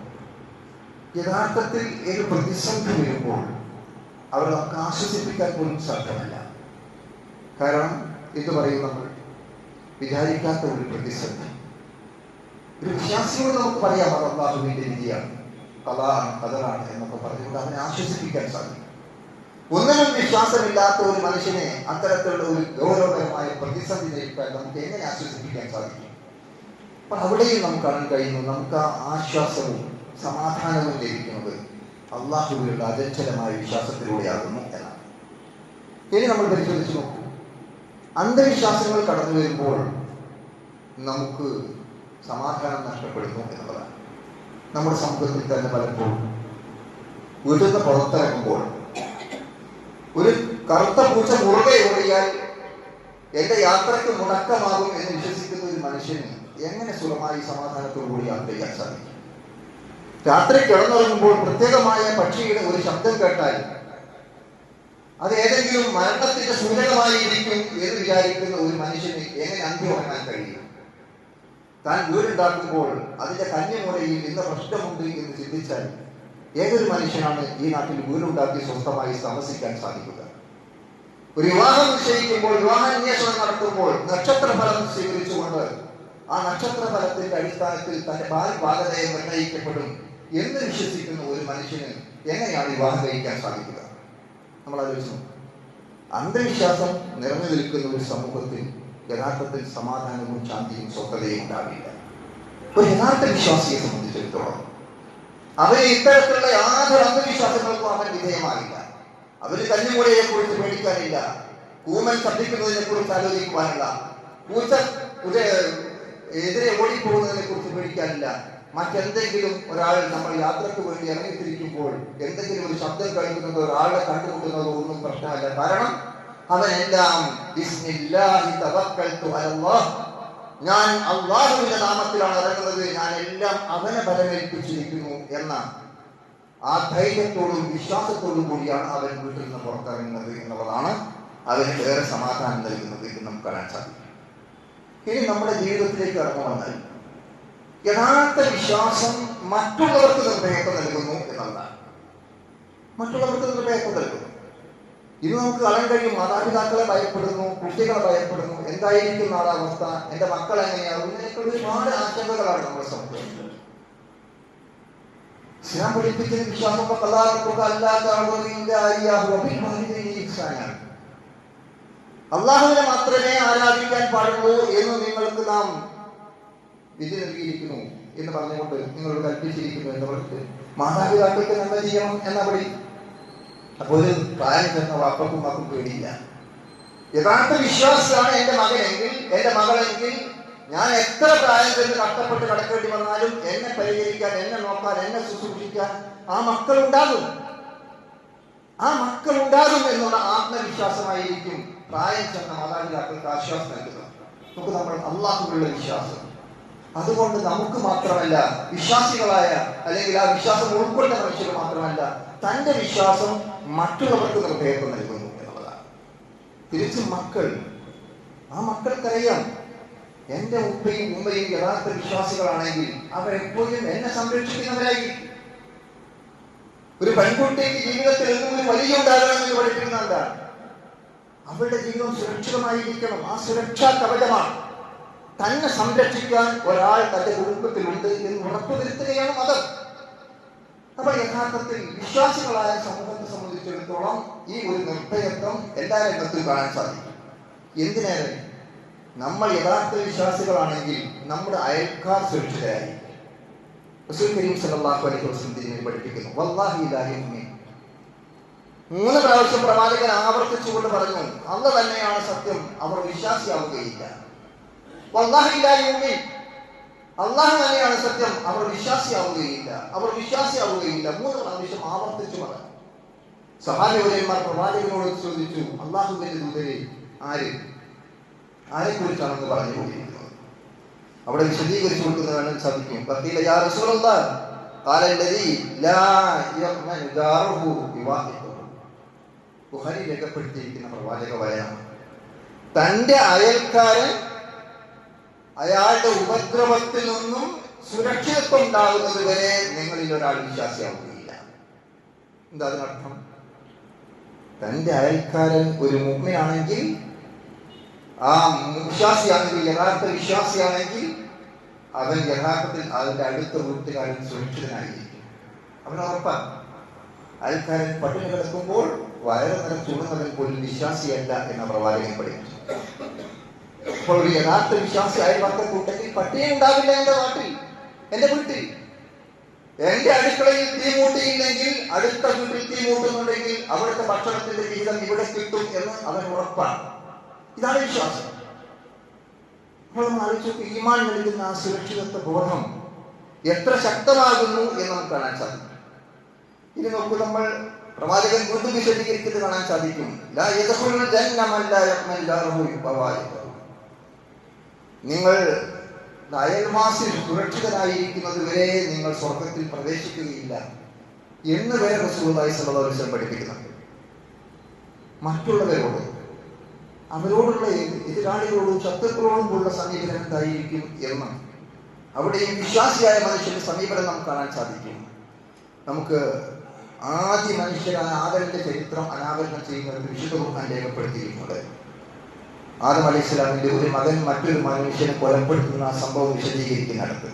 യഥാർത്ഥത്തിൽ ഒരു പ്രതിസന്ധി വരുമ്പോൾ അവരെ നമുക്ക് ആശ്വസിപ്പിക്കാൻ പോലും സാധ്യമല്ല. കാരണം എന്ത് പറയും, നമ്മൾ വിചാരിക്കാത്ത ഒരു പ്രതിസന്ധി ഒരു വിശ്വാസിയോട് നമുക്ക് പറയാം, അത് അള്ളാഹുവിന്റെ വിധിയാണ്, ഖദാണ്, ഖദറാണ് എന്നൊക്കെ പറഞ്ഞുകൊണ്ട് അവനെ ആശ്വസിപ്പിക്കാൻ സാധിക്കും. ഒന്നിനും വിശ്വാസമില്ലാത്ത ഒരു മനുഷ്യനെ അത്തരത്തിലുള്ള ഒരു ഗൗരവപരമായ പ്രതിസന്ധി നേരിട്ടാൽ നമുക്ക് എങ്ങനെ ആശ്വസിപ്പിക്കാൻ സാധിക്കും? അപ്പൊ അവിടെയും നമുക്ക് കാണാൻ കഴിയുന്നു, നമുക്ക് ആ ആശ്വാസവും സമാധാനവും ലഭിക്കുന്നത് അള്ളാഹുവിലുള്ള അചഞ്ചലമായ വിശ്വാസത്തിലൂടെയാകുന്നു എന്നാണ്. ഇനി നമ്മൾ പരിശോധിച്ച് നോക്കൂ, അന്ധവിശ്വാസങ്ങൾ കടന്നു വരുമ്പോൾ നമുക്ക് സമാധാനം നഷ്ടപ്പെടുന്നു എന്നുള്ളതാണ്. നമ്മുടെ സമൂഹത്തിൽ തന്നെ പലപ്പോഴും വീട്ടിൽ നിന്ന് പുറത്തിറങ്ങുമ്പോൾ ഒരു കറുത്ത പൂച്ച മുറുകെ ഓടിയാൽ എന്റെ യാത്രക്ക് മുടക്കമാകും എന്ന് വിശ്വസിക്കുന്ന ഒരു മനുഷ്യന് എങ്ങനെ സുഖമായി സമാധാനത്തോടുകൂടി യാത്ര ചെയ്യാൻ സാധിക്കും? രാത്രി കിടന്നുറങ്ങുമ്പോൾ പ്രത്യേകമായ പക്ഷിയുടെ ഒരു ശബ്ദം കേട്ടാൽ അത് ഏതെങ്കിലും മരണത്തിന്റെ സൂചകമായിരിക്കും എന്ന് വിചാരിക്കുന്ന ഒരു മനുഷ്യന് എങ്ങനെ അന്തി ഉറങ്ങാൻ കഴിയും? താൻ വീടുണ്ടാക്കുമ്പോൾ അതിന്റെ കന്നിമൂലയിൽ ഇന്ന് പ്രശ്നമുണ്ട് എന്ന് ചിന്തിച്ചാൽ ഏതൊരു മനുഷ്യനാണ് ഈ നാട്ടിൽ വീടുണ്ടാക്കി സ്വസ്ഥമായി താമസിക്കാൻ സാധിക്കുക? ഒരു വിവാഹം നിശ്ചയിക്കുമ്പോൾ, വിവാഹാന്വേഷണം നടത്തുമ്പോൾ നക്ഷത്രഫലം സ്വീകരിച്ചുകൊണ്ട് ആ നക്ഷത്രഫലത്തിന്റെ അടിസ്ഥാനത്തിൽ തന്റെ ഭാഗതയെ നിർണ്ണയിക്കപ്പെടും എന്ന് വിശ്വസിക്കുന്ന ഒരു മനുഷ്യന് എങ്ങനെയാണ് വിവാഹം കഴിക്കാൻ സാധിക്കുക? നമ്മൾ ആലോചിച്ചു. അന്ധവിശ്വാസം നിറഞ്ഞു നിൽക്കുന്ന ഒരു സമൂഹത്തിൽ യഥാർത്ഥത്തിൽ സമാധാനവും ശാന്തിയും സ്വസ്ഥതയും ഉണ്ടാവില്ല. ഒരു യഥാർത്ഥ വിശ്വാസിയെ സംബന്ധിച്ചിടത്തോളം അവന് ഇത്തരത്തിലുള്ള യാതൊരു അന്ധവിശ്വാസങ്ങൾക്കും അവൻ വിധേയമാകില്ല. അവന് കന്നിമൂലയെ കുറിച്ച് പേടിക്കാനില്ല, കൂമൻ ശബ്ദിക്കുന്നതിനെ കുറിച്ച് ആലോചിക്കുവാനില്ല, പൂച്ച എതിരെ ഓടിപ്പോകുന്നതിനെ കുറിച്ച് പേടിക്കാനില്ല. മറ്റെന്തെങ്കിലും ഒരാൾ നമ്മൾ യാത്രക്ക് വേണ്ടി ഇറങ്ങിത്തിരിക്കുമ്പോൾ എന്തെങ്കിലും ഒരു ശബ്ദം കേൾക്കുന്നതോ ഒരാളെ കണ്ടുമുട്ടുന്നതോ ഒന്നും പ്രശ്നമല്ല. കാരണം അവനെല്ലാം ബിസ്മില്ലാഹി തവക്കൽതു അലല്ലാഹ്, ഞാൻ അള്ളാഹുവിന്റെ നാമത്തിലാണ് ഇറങ്ങുന്നത്, ഞാൻ എല്ലാം അവനെ ബലമേൽപ്പിച്ചിരിക്കുന്നു എന്ന ആ ധൈര്യത്തോടും വിശ്വാസത്തോടും കൂടിയാണ് അവൻ വീട്ടിൽ നിന്ന് പുറത്തിറങ്ങുന്നത് എന്നുള്ളതാണ് അവന് ഏറെ സമാധാനം നൽകുന്നത് എന്ന് നമുക്ക് കാണാൻ സാധിക്കും. ഇനി നമ്മുടെ ജീവിതത്തിലേക്ക് ഇറങ്ങി വന്നാൽ യഥാർത്ഥ വിശ്വാസം മറ്റുള്ളവർക്ക് നിർഭയത്വം നൽകുന്നു എന്നുള്ളതാണ്. മറ്റുള്ളവർക്ക് നിർഭയത്വം നൽകുന്നു. ഇത് നമുക്ക് കാണാൻ കഴിയും. മാതാപിതാക്കളെ ഭയപ്പെടുന്നു, കുട്ടികളെ ഭയപ്പെടുന്നു, എന്തായിരിക്കും നാളെ അവസ്ഥ, എന്റെ മക്കൾ എങ്ങനെയാകും, ഇങ്ങനെയൊക്കെ ഒരുപാട് ആശങ്കകളാണ് നമ്മുടെ സമൂഹത്തിൽ. ഇസ്ലാം പഠിപ്പിക്കുന്ന വിശ്വാസം അള്ളാഹുവിനെ മാത്രമേ ആരാധിക്കാൻ പാടുള്ളൂ എന്ന് നിങ്ങൾക്ക് നാം വിധി നൽകിയിരിക്കുന്നു എന്ന് പറഞ്ഞുകൊണ്ട് നിങ്ങളോട് കൽപ്പിച്ചിരിക്കുന്നു എന്ന് പറഞ്ഞിട്ട് മാതാപിതാക്കൾക്ക് നന്മ ചെയ്യണം എന്നപടി. അപ്പോൾ ഒരു പ്രായം ചെന്ന വാപ്പക്കും മക്കും പേടിയില്ല. യഥാർത്ഥ വിശ്വാസമാണ് എന്റെ മകനെങ്കിൽ, എന്റെ മകളെങ്കിൽ ഞാൻ എത്ര പ്രായം ചെന്ന് കഷ്ടപ്പെട്ട് കിടക്കേണ്ടി വന്നാലും എന്നെ പരിഹരിക്കാൻ, എന്നെ നോക്കാൻ, എന്നെ ശുശ്രൂഷിക്കാൻ ആ മക്കളുണ്ടാകും. ആ മക്കളുണ്ടാകും എന്നുള്ള ആത്മവിശ്വാസമായിരിക്കും പ്രായം ചെന്ന മാതാപിതാക്കൾക്ക് ആശ്വാസം നൽകുന്നത്. നമുക്ക് നമ്മൾ അള്ളാഹുവിലുള്ള വിശ്വാസം, അതുകൊണ്ട് നമുക്ക് മാത്രമല്ല, വിശ്വാസികളായ അല്ലെങ്കിൽ ആ വിശ്വാസം ഉൾക്കൊണ്ട മനുഷ്യർ മാത്രമല്ല, തന്റെ വിശ്വാസം മറ്റുള്ളവർക്ക് നിർഭയത്വം നൽകുന്നു എന്നുള്ളതാണ്. തിരിച്ചും മക്കൾ, ആ മക്കൾക്കറിയാം എന്റെ ഉപ്പയും ഉമ്മയും യഥാർത്ഥ വിശ്വാസികളാണെങ്കിൽ അവരെപ്പോഴും എന്നെ സംരക്ഷിക്കുന്നവരായിരിക്കും. ഒരു പെൺകുട്ടിക്ക് ജീവിതത്തിൽ എന്നും ഒരു വലിയ ഉണ്ടാകണമെന്ന് പഠിപ്പിക്കുന്നുണ്ട്. അവരുടെ ജീവിതം സുരക്ഷിതമായിരിക്കണം. ആ സുരക്ഷാ കവചമാണ്. തന്നെ സംരക്ഷിക്കാൻ ഒരാൾ തന്റെ കുടുംബത്തിലുണ്ട് എന്ന് ഉറപ്പുവരുത്തുകയാണ് മതം. അപ്പോൾ യഥാർത്ഥത്തിൽ വിശ്വാസികളായ സമൂഹത്തെ സംബന്ധിച്ചിടത്തോളം ഈ ഒരു നിർഭയത്വം എല്ലാ രംഗത്തും കാണാൻ സാധിക്കും. എന്തിനേറെ നമ്മൾ യഥാർത്ഥ വിശ്വാസികളാണെങ്കിൽ നമ്മുടെ അയൽക്കാർ സുരക്ഷിതരായി. റസൂൽ കരീം സല്ലല്ലാഹു അലൈഹി വസല്ലം പഠിപ്പിക്കുന്നു, വല്ലാഹി ലാ യുമിൻ. 3 പ്രാവശ്യം പ്രവാചകൻ ആവർത്തിച്ചുകൊണ്ട് പറഞ്ഞു, അല്ലാഹ് തന്നെയാണ് സത്യം, അവർ വിശ്വാസിയാവുകയില്ല. വല്ലാഹി ലാ യുമിൻ, അള്ളാഹു തന്നെയാണ് സത്യം, അവർ വിശ്വാസിയാവുകയില്ല, അവർ വിശ്വാസിയാവുകയില്ല. 3 പ്രാവശ്യം ആവർത്തിച്ചു പറഞ്ഞു. സഹാബിവര്യന്മാർ പ്രവാചകനോട് ചോദിച്ചു, അള്ളാഹുവിന്റെ ദൂതരെ ആരെക്കുറിച്ചാണെന്ന് പറഞ്ഞു കൊണ്ടിരിക്കുന്നത്? അവിടെ വിശദീകരിച്ചു കൊടുക്കുന്നത് കാണാൻ സാധിക്കും. ഖീല യാ റസൂലല്ലാഹ് ഖാല അല്ലദീ ലാ യഅ്മനു ജാറുഹു ബിവാഹിഖിഹി. ബുഖാരി രേഖപ്പെടുത്തിയിരിക്കുന്ന പ്രവാചക വചനം, തന്റെ അയൽക്കാരൻ അയാളുടെ ഉപദ്രവത്തിൽ നിന്നും സുരക്ഷിതത്വം ഉണ്ടാകുന്നത് വരെ നിങ്ങളിൽ ഒരാൾ വിശ്വാസിയാവുകയില്ല. എന്താ അതിനർത്ഥം? തന്റെ അയൽക്കാരൻ ഒരു മുഅ്മിനാണെങ്കിൽ, ആ വിശ്വാസിയാണെങ്കിൽ, യഥാർത്ഥ വിശ്വാസിയാണെങ്കിൽ, അവൻ യഥാർത്ഥത്തിൽ അവന്റെ അടുത്ത വീട്ടുകാരൻ സുരക്ഷിതനായിരിക്കും. അവൻ ഉറപ്പാണ്. അയൽക്കാരൻ പട്ടിണി കിടക്കുമ്പോൾ വയറ് നിറച്ചുണങ്ങവൻ പോലും വിശ്വാസിയല്ല എന്ന പ്രവാചകൻ പഠിപ്പിച്ചു. അപ്പോൾ ഒരു യഥാർത്ഥ വിശ്വാസി അയൽപക്കത്തുണ്ടെങ്കിൽ പട്ടിണി ഉണ്ടാവില്ല എന്റെ നാട്ടിൽ, എന്റെ വീട്ടിൽ. എന്റെ അടുക്കളയിൽ തീ മൂട്ടിയില്ലെങ്കിൽ അടുത്ത വീട്ടിൽ തീ മൂട്ടുന്നുണ്ടെങ്കിൽ അവിടുത്തെ ഭക്ഷണത്തിന്റെ വിഹിതം ഇവിടെ കിട്ടും എന്ന് അവൻ ഉറപ്പാണ്. ഇതാണ് വിശ്വാസം. അപ്പോൾ നമ്മൾ ആലോചിച്ചു, ഈമാൻ നൽകുന്ന ആ സുരക്ഷിതത്വ ബോധം എത്ര ശക്തമാകുന്നു എന്ന് നമുക്ക് കാണാൻ സാധിക്കും. ഇനി നോക്കൂ, നമ്മൾ പ്രവാചകൻ വീണ്ടും വിശദീകരിക്കുന്നത് കാണാൻ സാധിക്കും. ലാ യദ്ഖുലുൽ ജന്ന മൻ ലാ യഅ്മൻ ജാറുഹു ബിവാഹിഖിഹി. നിങ്ങൾ അയൽവാസി സുരക്ഷിതരായിരിക്കുന്നത് വരെ നിങ്ങൾ സ്വർഗത്തിൽ പ്രവേശിക്കുകയില്ല എന്ന് വരെ റസൂലുള്ളാഹി സ്വല്ലല്ലാഹു അലൈഹി വസല്ലം പഠിപ്പിക്കുന്നുണ്ട്. മറ്റുള്ളവരോട്, അവരോടുള്ള എതിരാളികളോടും ശത്രുക്കളോടും ഉള്ള സമീപനം എന്തായിരിക്കും എന്ന് അവിടെയും വിശ്വാസിയായ മനുഷ്യന്റെ സമീപനം നമുക്ക് കാണാൻ സാധിക്കും. നമുക്ക് ആദ്യ മനുഷ്യരായ ആദമിന്റെ ചരിത്രം അനാവരണം ചെയ്യുന്നത് വിശുദ്ധ ഖുർആൻ രേഖപ്പെടുത്തിയിട്ടുണ്ട്. ആദം അലൈഹിസ്സലാമിന്റെ ഒരു മകൻ മറ്റൊരു മനുഷ്യനെ കൊലപ്പെടുത്തുന്ന ആ സംഭവം വിശദീകരിക്കുന്നിടത്ത്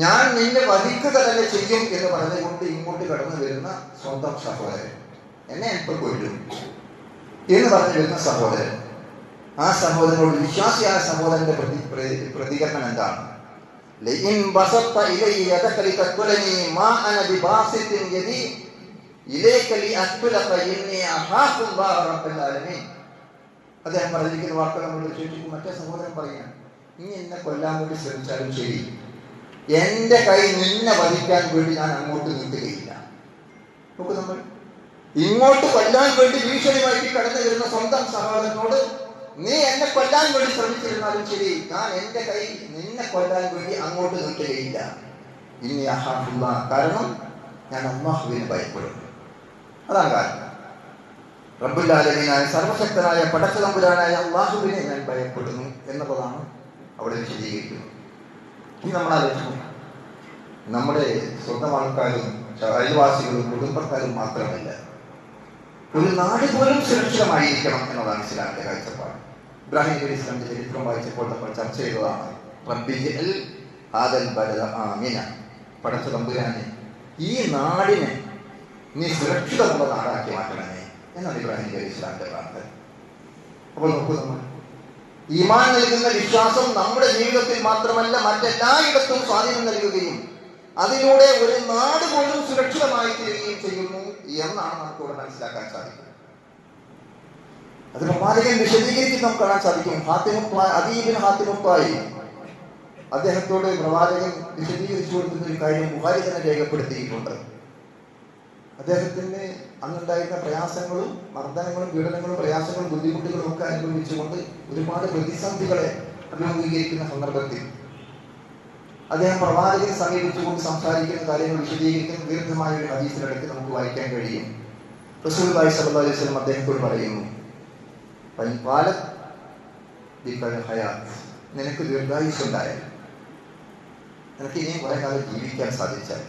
ഞാൻ നിന്നെ വധിക്കുക തന്നെ ചെയ്യും എന്ന് പറഞ്ഞുകൊണ്ട് ഇങ്ങോട്ട് കടന്നു വരുന്ന സ്വന്തം സഹോദരൻ, എന്നെ എപ്പോൾ കൊല്ലും എന്ന് പറഞ്ഞു വരുന്ന സഹോദരൻ, ആ സഹോദരനോട്, വിശ്വാസിയായ സഹോദരന്റെ പ്രതികരണം എന്താണ്? അദ്ദേഹം പറഞ്ഞിരിക്കുന്ന വാക്കുകൾ നമ്മൾ ചോദിച്ചു. മറ്റേ സഹോദരൻ പറയാൻ, നീ എന്നെ കൊല്ലാൻ വേണ്ടി ശ്രമിച്ചാലും ശരി, എന്റെ കൈ നിന്നെ വധിക്കാൻ വേണ്ടി ഞാൻ അങ്ങോട്ട് നീട്ടുകയില്ല. നോക്ക്, നമ്മൾ ഇങ്ങോട്ട് കൊല്ലാൻ വേണ്ടി ഭീഷണിയാക്കി കടന്നു വരുന്ന സ്വന്തം സഹോദരനോട്, നീ എന്നെ കൊല്ലാൻ വേണ്ടി ശ്രമിച്ചിരുന്നാലും ശരി, ഞാൻ എന്റെ കൈ നിന്നെ കൊല്ലാൻ വേണ്ടി അങ്ങോട്ട് നീട്ടുകയില്ല. ഇനി അഹാഫുല്ലാ, കാരണം ഞാൻ അല്ലാഹുവിനെ ഭയപ്പെടുന്നു. അതാണ് കാരണം. റബ്ബുൽ ആലമീനായ സർവശക്തനായ പടച്ചതമ്പുരാനായ അല്ലാഹുവിനെ ഞാൻ ഭയപ്പെടുന്നു എന്നുള്ളതാണ് അവിടെ വിശദീകരിക്കുന്നത്. ഇനി നമ്മൾ ആലോചിച്ചു, നമ്മുടെ സ്വന്തം ആൾക്കാരും അയൽവാസികളും കുടുംബക്കാരും മാത്രമല്ല, ഒരു നാട് പോലും സുരക്ഷിതമായിരിക്കണം എന്നതാണ് ഇസ്ലാമിന്റെ കാഴ്ചപ്പാട്. ഇബ്രാഹിം നബി ഇസ്ലാമിന്റെ ചരിത്രം വായിച്ചപ്പോൾ നമ്മൾ ചർച്ച ചെയ്തതാണ്. റബ്ബിജ്അൽ ഹാദൽ ബലദ ആമിന, പടച്ചതമ്പുരാനെ ഈ നാടിനെ നീ സുരക്ഷിതമുള്ള നാടാക്കി മാറ്റണമേ എന്നാണ് ഇബ്രാഹിം നബി ഇസ്ലാമിന്റെ പ്രാർത്ഥന. അപ്പോൾ നോക്കൂ, നമ്മൾ ഈമാൻ നൽകുന്ന വിശ്വാസം നമ്മുടെ ജീവിതത്തിൽ മാത്രമല്ല മറ്റെല്ലായിടത്തും സ്വാധീനം നൽകുകയും അതിലൂടെ ഒരു നാട് പോലും സുരക്ഷിതമായി തീരുകയും ചെയ്യുന്നു എന്നാണ് നമുക്ക് ഇവിടെ മനസ്സിലാക്കാൻ സാധിക്കുന്നത്. അത് പ്രവാചകൻ വിശദീകരിച്ച് നമുക്ക് കാണാൻ സാധിക്കും. അദീബിൻ ഹാത്തിമുത്തായി അദ്ദേഹത്തോട് പ്രവാചകൻ വിശദീകരിച്ചു കൊടുക്കുന്ന ഒരു കാര്യം ബുഖാരി തന്നെ രേഖപ്പെടുത്തിയിട്ടുണ്ട്. അദ്ദേഹത്തിന് അന്നുണ്ടായിരുന്ന പ്രയാസങ്ങളും മർദ്ദനങ്ങളും പീഡനങ്ങളും പ്രയാസങ്ങളും ബുദ്ധിമുട്ടുകളും ഒക്കെ അനുഭവിച്ചുകൊണ്ട് ഒരുപാട് പ്രതിസന്ധികളെ അഭിമുഖീകരിക്കുന്ന സന്ദർഭത്തിൽ അദ്ദേഹം പ്രവാചകനെ സമീപിച്ചുകൊണ്ട് സംസാരിക്കുന്ന കാര്യങ്ങൾ വിശദീകരിക്കുന്ന ദീർഘമായ ഒരു ഹദീസിനിടയ്ക്ക് നമുക്ക് വായിക്കാൻ കഴിയും. റസൂലുള്ളാഹി സ്വല്ലല്ലാഹു അലൈഹി വസല്ലം അദ്ദേഹത്തോട് പറയുന്നു, നിനക്ക് ദീർഘായുസ് ഉണ്ടായാൽ, നിനക്ക് ഇനിയും കുറെ കാലം ജീവിക്കാൻ സാധിച്ചാൽ,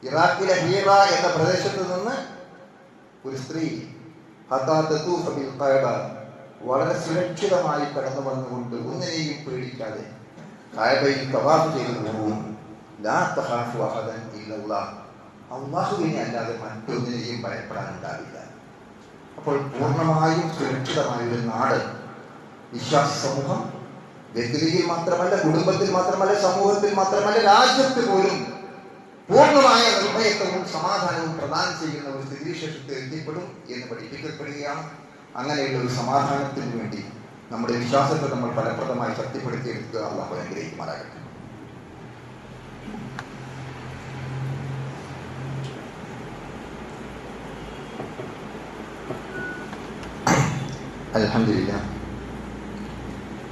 ഇറാഖിലെ ഹീറ എന്ന പ്രദേശത്ത് നിന്ന് ഒരു സ്ത്രീ വളരെ സുരക്ഷിതമായി കടന്നു വന്നുകൊണ്ട് ഒന്നിനെയും പേടിക്കാതെ കഅബയിൽ തവാഫ് ചെയ്തു പോകും. അല്ലാഹുവിനെ അല്ലാതെ മറ്റൊന്നിനെയും ഭയപ്പെടാനുണ്ടാവില്ല. അപ്പോൾ പൂർണ്ണമായും സുരക്ഷിതമായ ഒരു നാട്, വിശ്വാസ സമൂഹം വ്യക്തിയിൽ മാത്രമല്ല, കുടുംബത്തിൽ മാത്രമല്ല, സമൂഹത്തിൽ മാത്രമല്ല, രാജ്യത്ത് പോലും പൂർണ്ണമായ നിർഭയത്വവും സമാധാനവും പ്രദാനം ചെയ്യുന്ന ഒരു സ്ഥിതിവിശേഷത്തിൽ എത്തിപ്പെടും എന്ന് പഠിപ്പിക്കപ്പെടുകയാണ്. അങ്ങനെയുള്ള ഒരു സമാധാനത്തിന് വേണ്ടി നമ്മുടെ വിശ്വാസത്തെ നമ്മൾ ഫലപ്രദമായി ശക്തിപ്പെടുത്തിയെടുക്കുക. അല്ലാഹു അനുഗ്രഹിക്കുമാറാകട്ടെ.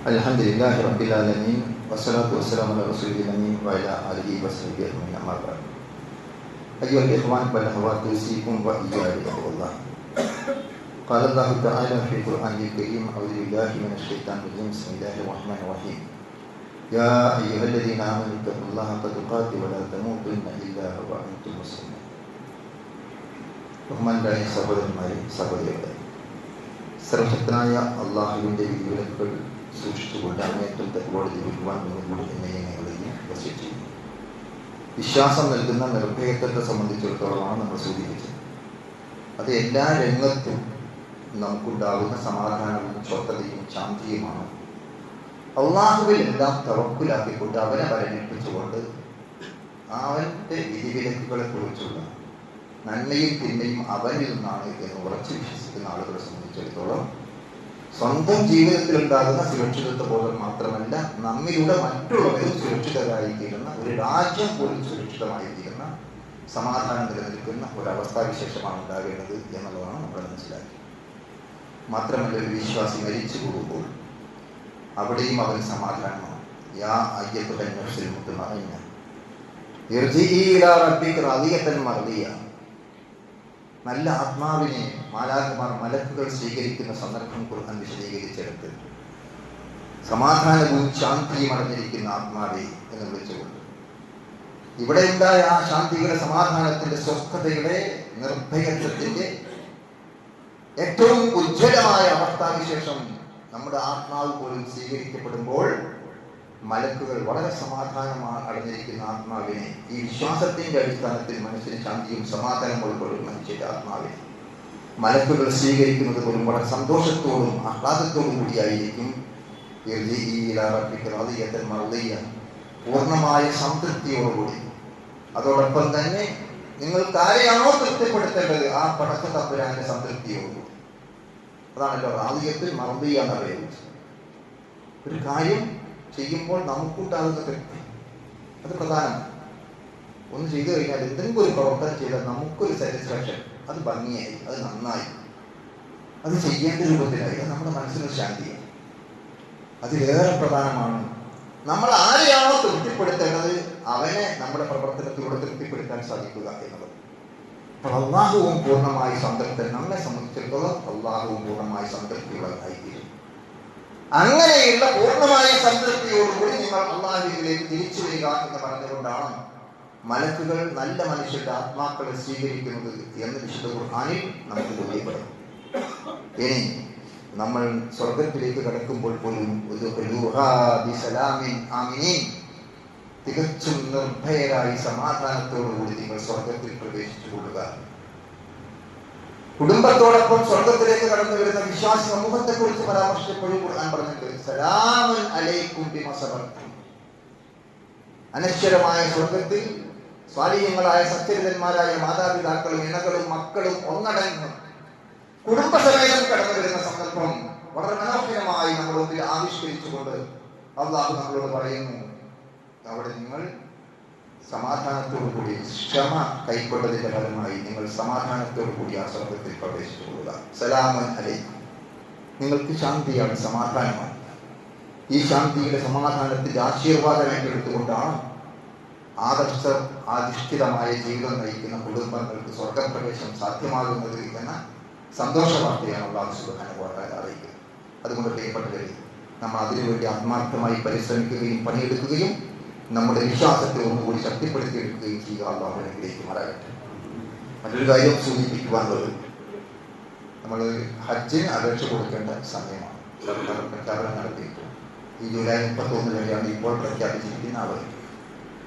അൽഹംദുലില്ലാഹി റബ്ബിൽ ആലമീൻ വസ്സലാത്തു വസ്സലാമു അലാ റസൂലിൽ അമീൻ വഅലാ ആലിഹി വസഹ്ബിഹി അജ്മഈൻ. അമ്മാ ബഅദ്. അയ്യുഹൽ ഇഖ്വാൻ വൽ അഖവാത്ത് ഉസീകും വഇയ്യായ ബിത്തഖ്വല്ലാഹ്. ഖാല അല്ലാഹു തആല ഫീ ഖുർആനിൽ കരീം അഊദു ബില്ലാഹി മിനശ് ശൈത്താനിർ റജീം. ബിസ്മില്ലാഹിർ റഹ്മാനിർ റഹീം. യാ അയ്യുഹല്ലദീന ആമനൂ ഇത്തഖുല്ലാഹ ഹഖ്ക തുഖാതിഹി വലാ തമൂതുന്ന ഇല്ലാ വഅൻതും മുസ്ലിമൂൻ. ബഹുമാനരായ സഹോദരന്മാരെ, സഹോദരികളെ, സർവശക്തനായ അള്ളാഹുവിൻ്റെ വിധിവിലക്കുകൾ സൂക്ഷിച്ചുകൊണ്ട് അങ്ങേറ്റം തക്വയോടെ ജീവിക്കുവാൻ നിങ്ങളോട് എന്നെയും വസിച്ചു. വിശ്വാസം നൽകുന്ന നിർഭയത്വത്തെ സംബന്ധിച്ചിടത്തോളമാണ് നമ്മൾ സൂചിപ്പിച്ചത്. അത് എല്ലാ രംഗത്തും നമുക്കുണ്ടാകുന്ന സമാധാനവും സ്വസ്ഥതയും ശാന്തിയുമാണ്. അള്ളാഹുവിൽ എല്ലാം തവക്കുലാക്കിക്കൊണ്ട് അവനെ വരണിപ്പിച്ചുകൊണ്ട് അവൻ്റെ വിധിവിലക്കുകളെ കുറിച്ചുള്ള നന്മയും തിന്മയും അവനിൽ നിന്നാണ് എന്ന് ഉറച്ചു വിശ്വസിക്കുന്ന ആളുകളെ സംബന്ധിച്ചിടത്തോളം സ്വന്തം ജീവിതത്തിൽ ഉണ്ടാകുന്ന സുരക്ഷിതത്വ ബോധം മാത്രമല്ല, നമ്മിലൂടെ മറ്റുള്ളവരും സുരക്ഷിതരായിത്തീരുന്ന, ഒരു രാജ്യം പോലും സുരക്ഷിതമായിത്തീരുന്ന, സമാധാനം നിലനിൽക്കുന്ന ഒരവസ്ഥാവിശേഷമാണ് ഉണ്ടാകേണ്ടത് എന്നുള്ളതാണ് നമ്മൾ മനസ്സിലാക്കി. മാത്രമല്ല, ഒരു വിശ്വാസി മരിച്ചു പോകുമ്പോൾ അവിടെയും അവൻ സമാധാനമാണ്. യാ അയ്യത്തുൽ നഫ്സുൽ മുത്മഇന്ന ഇർജിഇ ഇലാ റബ്ബിക റാദിയതൻ മർദിയ. നല്ല ആത്മാവിനെ മാലാഖമാർ, മലക്കുകൾ സ്വീകരിക്കുന്ന സന്ദർഭം ഖുർആൻ വിശദീകരിച്ചെടുത്ത് സമാധാനവും ശാന്തിയും അടഞ്ഞിരിക്കുന്ന ആത്മാവെ എന്ന് വിളിച്ചുകൊണ്ട് ഇവിടെ ഉണ്ടായ ആ ശാന്തിയുടെ, സമാധാനത്തിന്റെ, സ്വസ്ഥതയുടെ, നിർഭയത്വത്തിന്റെ ഏറ്റവും ഉജ്ജ്വലമായ അവസ്ഥാവിശേഷം നമ്മുടെ ആത്മാവ് പോലും സ്വീകരിക്കപ്പെടുമ്പോൾ മലക്കുകൾ വളരെ സമാധാനം അടഞ്ഞിരിക്കുന്ന ആത്മാവിനെ, ഈ വിശ്വാസത്തിന്റെ അടിസ്ഥാനത്തിൽ മനസ്സിന് ശാന്തിയും സമാധാനം ഉൾക്കൊള്ളും മനുഷ്യന്റെ ആത്മാവിനെ മലക്കുകൾ സ്വീകരിക്കുന്നത് പോലും വളരെ സന്തോഷത്തോടും ആഹ്ലാദത്തോടും കൂടിയായിരിക്കും. പൂർണ്ണമായ സംതൃപ്തിയോടുകൂടി. അതോടൊപ്പം തന്നെ നിങ്ങൾക്ക് ആരെയാണോ തൃപ്തിപ്പെടുത്തേണ്ടത് ആ പടച്ച തമ്പുരാന്റെ സംതൃപ്തിയോടുകൂടി. അതാണല്ലോ റാദിയത്തിൽ മർദിയ എന്ന് പറയുന്നത്. ഒരു കാര്യം ചെയ്യുമ്പോൾ നമുക്കുണ്ടാകുന്ന തൃപ്തി, അത് പ്രധാനമാണ്. ഒന്ന് ചെയ്തു കഴിഞ്ഞാൽ, എന്തെങ്കിലും ഒരു പ്രവർത്തനം ചെയ്താൽ നമുക്കൊരു സാറ്റിസ്ഫാക്ഷൻ, അത് ഭംഗിയായി, അത് നന്നായി, അത് ചെയ്യേണ്ട രൂപത്തിലായി, അത് നമ്മുടെ മനസ്സിനൊരു ശാന്തിയാണ്. അതിലേറെ പ്രധാനമാണ് നമ്മൾ ആരെയാണോ തൃപ്തിപ്പെടുത്തേണ്ടത് അവനെ നമ്മുടെ പ്രവർത്തനത്തിലൂടെ തൃപ്തിപ്പെടുത്താൻ സാധിക്കുക എന്നുള്ളത്. അപ്പോൾ അള്ളാഹുവും പൂർണ്ണമായി സംതൃപ്തൻ. നമ്മെ സംബന്ധിച്ചിടത്തോളം അള്ളാഹുവും പൂർണ്ണമായി സംതൃപ്തിയുള്ളതായിരിക്കും. അങ്ങനെയുള്ള പൂർണ്ണമായ സംതൃപ്തിയോടുകൂടി നിങ്ങൾ അള്ളാഹുവിലേക്ക് തിരിച്ചു വരിക എന്ന് പറഞ്ഞുകൊണ്ടാണ് മലക്കുകൾ നല്ല മനുഷ്യരുടെ ആത്മാക്കളെ സ്വീകരിക്കുന്നത് എന്ന് വിശുദ്ധ ഖുർആനിൽ നമുക്ക് ബോധ്യപ്പെടും. ഇനി നമ്മൾ സ്വർഗത്തിലേക്ക് കടക്കുമ്പോൾ പോലും തികച്ചും നിർഭയരായി സമാധാനത്തോടുകൂടി നിങ്ങൾ സ്വർഗത്തിൽ പ്രവേശിച്ചു കൊള്ളുക. കുടുംബത്തോടൊപ്പം സ്വർഗത്തിലേക്ക് കടന്നു വരുന്ന വിശ്വാസി സമൂഹത്തെ കുറിച്ച് പരാമർശിച്ചപ്പോഴും ഖുർആൻ പറഞ്ഞിട്ട് സലാമുൻ അലൈക്കും ബിമാ സബർതും. അനശ്വരമായ സ്വർഗത്തിൽ സ്വാലിഹ്യങ്ങളായ സത്യവിധന്മാരായ മാതാപിതാക്കളും ഇണകളും മക്കളും ഒന്നടങ്കം കുടുംബസമേതം കടന്നു വരുന്ന സന്ദർഭം വളരെ മനോഹരമായി നമ്മുടെ മുമ്പിൽ ആവിഷ്കരിച്ചുകൊണ്ട് അല്ലാഹു നമ്മളോട് പറയുന്നു, അവിടെ നിങ്ങൾ സമാധാനത്തോടുകൂടി ക്ഷമ കൈക്കൊണ്ടതിന്റെ ഫലമായി നിങ്ങൾ സമാധാനത്തോടുകൂടി ആ സ്വർഗത്തിൽ പ്രവേശിച്ചു കൊള്ളുക. സലാമുൻ അലൈക്കും. നിങ്ങൾക്ക് ശാന്തിയാണ്, സമാധാനമാണ്. ഈ ശാന്തിയുടെ, സമാധാനത്തിന്റെ ആശീർവാദം ഏറ്റെടുത്തുകൊണ്ടാണ് ആദർശാധിഷ്ഠിതമായ ജീവിതം നയിക്കുന്ന കുടുംബങ്ങൾക്ക് സ്വർഗപ്രവേശം സാധ്യമാകുന്നത് എന്ന സന്തോഷ വാർത്തയാണ് അല്ലാഹു സുബ്ഹാനഹു വ തആല അറിയിക്കുന്നത്. അതുകൊണ്ട് പ്രിയപ്പെട്ടവരെ, നമ്മൾ അതിനുവേണ്ടി ആത്മാർത്ഥമായി പരിശ്രമിക്കുകയും പണിയെടുക്കുകയും നമ്മുടെ വിശ്വാസത്തെ ഒന്നുകൂടി ശക്തിപ്പെടുത്തിയെടുക്കുകയും ചെയ്യുക. അല്ലാഹു അനുഗ്രഹിക്കുമാറാകട്ടെ. മറ്റൊരു കാര്യം സൂചിപ്പിക്കുവാനുള്ളത്, നമ്മൾ ഹജ്ജിന് അപേക്ഷ കൊടുക്കേണ്ട സമയമാണ്. സർക്കാർ പ്രഖ്യാപനം നടത്തിയിട്ടുണ്ട്. ഈ ജൂലൈ 31 വരെയാണ് ഇപ്പോൾ പ്രഖ്യാപിച്ചിരിക്കുന്ന ആളുകൾ.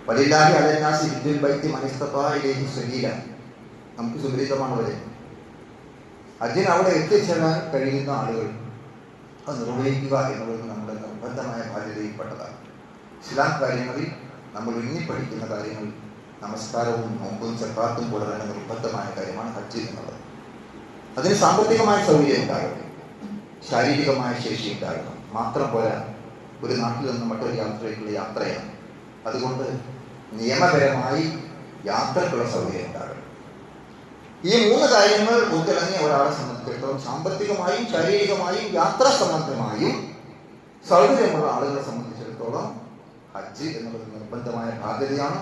വലില്ലാഹി അലന്നാസി ഹിജ്ജുൽ ബൈത്തി മൻ ഇസ്തതാഅ ഇലൈഹി സബീല. നമുക്ക് സുപരിചിതമാണ് വരെ ഹജ്ജിന് അവിടെ എത്തിച്ചേരാൻ കഴിയുന്ന ആളുകൾ അത് നിർവഹിക്കുക എന്നുള്ളത് നമ്മുടെ നിർബന്ധമായ ബാധ്യതയിൽപ്പെട്ടതാണ്. ഇസ്ലാം കാര്യങ്ങളിൽ നമ്മൾ പഠിക്കുന്ന കാര്യങ്ങൾ നമസ്കാരവും നോമ്പും സക്കാത്തും പോലെ തന്നെ നിർബന്ധമായ കാര്യമാണ് ഹജ്ജ് എന്നുള്ളത്. അതിന് സാമ്പത്തികമായ സൗകര്യം ഉണ്ടാകണം, ശാരീരികമായ ശേഷി ഉണ്ടാകണം. മാത്രം പോരാ, ഒരു നാട്ടിൽ നിന്ന് മറ്റൊരു യാത്രയ്ക്കുള്ള യാത്രയാണ്. അതുകൊണ്ട് നിയമപരമായി യാത്രക്കുള്ള സൗകര്യം ഉണ്ടാകണം. ഈ 3 കാര്യങ്ങൾ ഉൾത്തിളങ്ങിയ ഒരാളെ സംബന്ധിച്ചിടത്തോളം സാമ്പത്തികമായും ശാരീരികമായും യാത്രാ സംബന്ധമായും സൗകര്യമുള്ള ആളുകളെ സംബന്ധിച്ചിടത്തോളം ഹജ്ജ് എന്നുള്ളത് നിർബന്ധമായ ബാധ്യതയാണ്.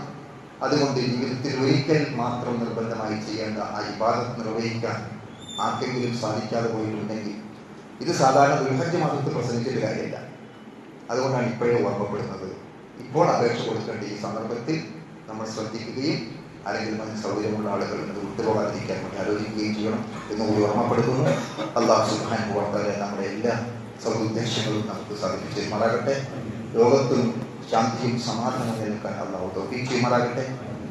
അതുകൊണ്ട് ജീവിതത്തിൽ ഒരിക്കൽ മാത്രം നിർബന്ധമായി ചെയ്യേണ്ട ആ ഇബാദത്ത് നിർവഹിക്കാൻ ആർക്കെങ്കിലും സാധിക്കാതെ പോയിട്ടുണ്ടെങ്കിൽ ഇത് സാധാരണ ദുൽഹജ്ജ് മാസത്തിൽ പ്രസംഗിച്ചിട്ട് കാര്യമില്ല. അതുകൊണ്ടാണ് ഇപ്പോഴേ ഓർമ്മപ്പെടുന്നത്. ഇപ്പോൾ അപേക്ഷ കൊടുക്കേണ്ട ഈ സന്ദർഭത്തിൽ നമ്മൾ ശ്രദ്ധിക്കുകയും അല്ലെങ്കിൽ അതിന് സൗകര്യമുള്ള ആളുകൾ ഇത് വിട്ടുപോകാതിരിക്കാൻ വേണ്ടി ആലോചിക്കുകയും ചെയ്യണം എന്ന് കൂടി ഓർമ്മപ്പെടുത്തുന്നു. അല്ലാഹു സുബ്ഹാനഹു വ തആല നമ്മുടെ എല്ലാ സദുദ്ദേശങ്ങളും നമുക്ക് സാധിച്ചു ചെയ്യുമാറാകട്ടെ. ലോകത്തും ശാന്തിയും സമാധാനവും നിലനിൽക്കാൻ അല്ലാഹു തൗഫീഖ് ചെയ്യുമാറാകട്ടെ.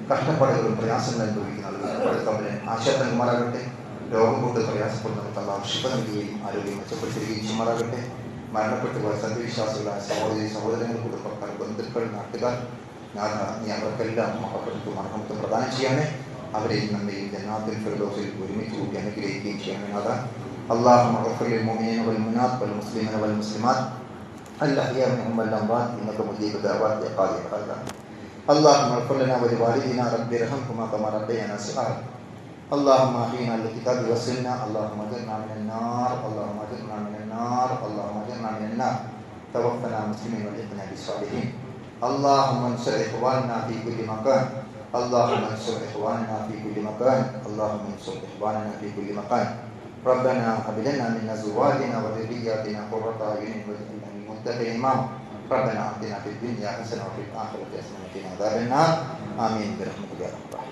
കഷ്ടപ്പാടുകളും പ്രയാസങ്ങളും അനുഭവിക്കുന്ന ആളുകൾ അവരെ ആശയം നൽകുമാറാകട്ടെ. രോഗം കൊണ്ട് പ്രയാസപ്പെടുന്നവർക്ക് അല്ലാഹു ശിഫ നൽകുകയും ആരോഗ്യം മെച്ചപ്പെടുത്തുകയും ചെയ്യുമാറാകട്ടെ. മരണപ്പെട്ടു പോയ സന്ദവിശ്വാസികളായ സഹോദരങ്ങൾ, കുടുംബക്കാർ, ബന്ധുക്കൾ, നാട്ടുകാർ, നീ അവർക്കെല്ലാം മഹബത്തും മർഹമത്തും പ്രദാനം ചെയ്യണേ. അവരെയും നമ്മയും ജന്നാത്തുൽ ഫിർദൗസിൽ ഒരുമിച്ച് കൂട്ടി അനുഗ്രഹിക്കുകയും ചെയ്യണേ. നാഥാ, اللهم اغفر للمؤمنين والمؤمنات والمسلمين والمسلمات الأحياء منهم والأموات إنك مجيب الدعوات يا قاضي الحاجات. اللهم اغفر لنا ولوالدينا رب ارحمهما كما ربيانا صغارا. اللهم احينا للكتاب والسنة. اللهم اجرنا من النار. اللهم اجرنا من النار. اللهم اجرنا من النار. توفنا مسلمين والحقنا بالصالحين. اللهم انصر إخواننا في كل مكان. اللهم انصر إخواننا في كل مكان. اللهم انصر إخواننا في كل مكان. ربنا هب لنا من أزواجنا وذرياتنا قرة أعين واجعلنا للمتقين إماما. ربنا آتنا في الدنيا حسنة وفي الآخرة حسنة وقنا عذاب النار. آمين برحمتك يا رب العالمين.